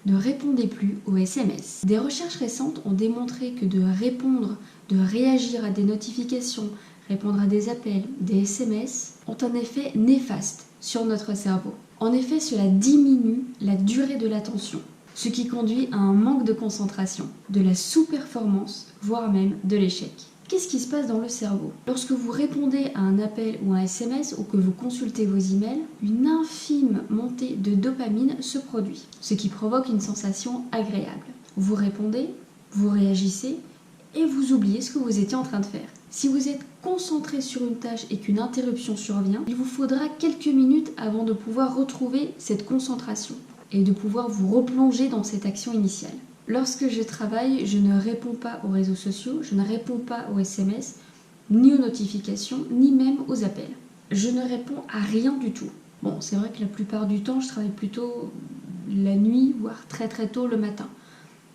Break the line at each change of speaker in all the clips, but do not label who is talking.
ne répondez plus aux SMS. Des recherches récentes ont démontré que de répondre, de réagir à des notifications, répondre à des appels, des SMS, ont un effet néfaste sur notre cerveau. En effet, cela diminue la durée de l'attention, ce qui conduit à un manque de concentration, de la sous-performance, voire même de l'échec. Qu'est-ce qui se passe dans le cerveau? Lorsque vous répondez à un appel ou un SMS ou que vous consultez vos emails, une infime montée de dopamine se produit, ce qui provoque une sensation agréable. Vous répondez, vous réagissez et vous oubliez ce que vous étiez en train de faire. Si vous êtes concentré sur une tâche et qu'une interruption survient, il vous faudra quelques minutes avant de pouvoir retrouver cette concentration et de pouvoir vous replonger dans cette action initiale. Lorsque je travaille, je ne réponds pas aux réseaux sociaux, je ne réponds pas aux SMS, ni aux notifications, ni même aux appels. Je ne réponds à rien du tout. Bon, c'est vrai que la plupart du temps, je travaille plutôt la nuit, voire très très tôt le matin.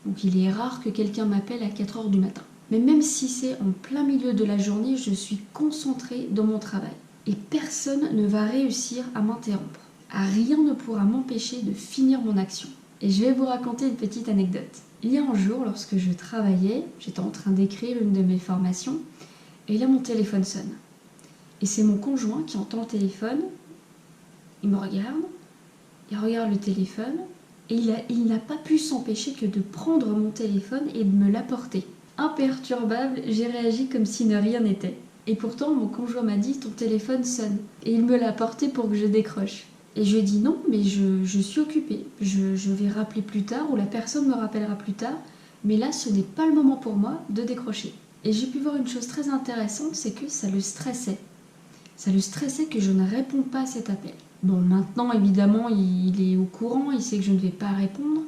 Donc il est rare que quelqu'un m'appelle à 4h du matin. Mais même si c'est en plein milieu de la journée, je suis concentrée dans mon travail. Et personne ne va réussir à m'interrompre. Rien ne pourra m'empêcher de finir mon action. Et je vais vous raconter une petite anecdote. Il y a un jour, lorsque je travaillais, j'étais en train d'écrire une de mes formations, et là mon téléphone sonne. Et c'est mon conjoint qui entend le téléphone, il me regarde, il regarde le téléphone, et il n'a pas pu s'empêcher que de prendre mon téléphone et de me l'apporter. Imperturbable, j'ai réagi comme si de rien n'était. Et pourtant, mon conjoint m'a dit « ton téléphone sonne ». Et il me l'a apporté pour que je décroche. Et je lui ai dit non, mais je suis occupée, je vais rappeler plus tard ou la personne me rappellera plus tard, mais là ce n'est pas le moment pour moi de décrocher. Et j'ai pu voir une chose très intéressante, c'est que ça le stressait. Ça le stressait que je ne réponds pas à cet appel. Bon, maintenant évidemment il est au courant, il sait que je ne vais pas répondre,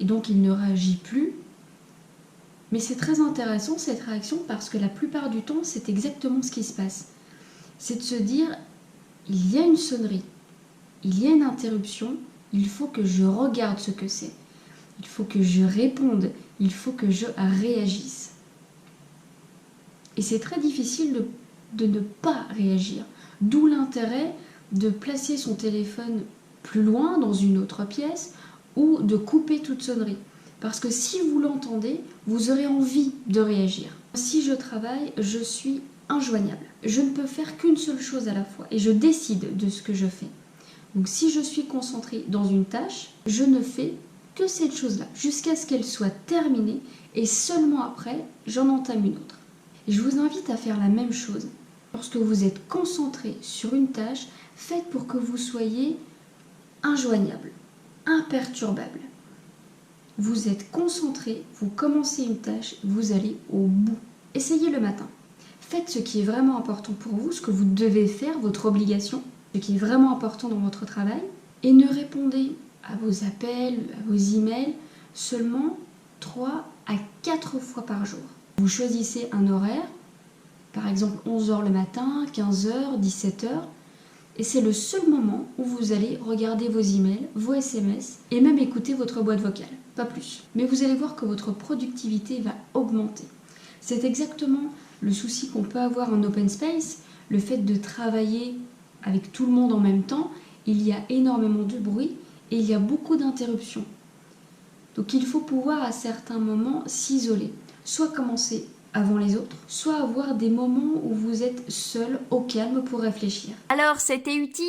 et donc il ne réagit plus. Mais c'est très intéressant cette réaction parce que la plupart du temps c'est exactement ce qui se passe. C'est de se dire, il y a une sonnerie. Il y a une interruption, il faut que je regarde ce que c'est. Il faut que je réponde, il faut que je réagisse. Et c'est très difficile de ne pas réagir. D'où l'intérêt de placer son téléphone plus loin, dans une autre pièce, ou de couper toute sonnerie. Parce que si vous l'entendez, vous aurez envie de réagir. Si je travaille, je suis injoignable. Je ne peux faire qu'une seule chose à la fois et je décide de ce que je fais. Donc si je suis concentrée dans une tâche, je ne fais que cette chose-là, jusqu'à ce qu'elle soit terminée, et seulement après, j'en entame une autre. Et je vous invite à faire la même chose. Lorsque vous êtes concentré sur une tâche, faites pour que vous soyez injoignable, imperturbable. Vous êtes concentré, vous commencez une tâche, vous allez au bout. Essayez le matin. Faites ce qui est vraiment important pour vous, ce que vous devez faire, votre obligation, ce qui est vraiment important dans votre travail, et ne répondez à vos appels, à vos emails, seulement 3 à 4 fois par jour. Vous choisissez un horaire, par exemple 11h le matin, 15h, 17h, et c'est le seul moment où vous allez regarder vos emails, vos SMS, et même écouter votre boîte vocale, pas plus. Mais vous allez voir que votre productivité va augmenter. C'est exactement le souci qu'on peut avoir en open space, le fait de travailler avec tout le monde en même temps, il y a énormément de bruit et il y a beaucoup d'interruptions. Donc il faut pouvoir à certains moments s'isoler, soit commencer avant les autres, soit avoir des moments où vous êtes seul, au calme pour réfléchir.
Alors, c'était utile ?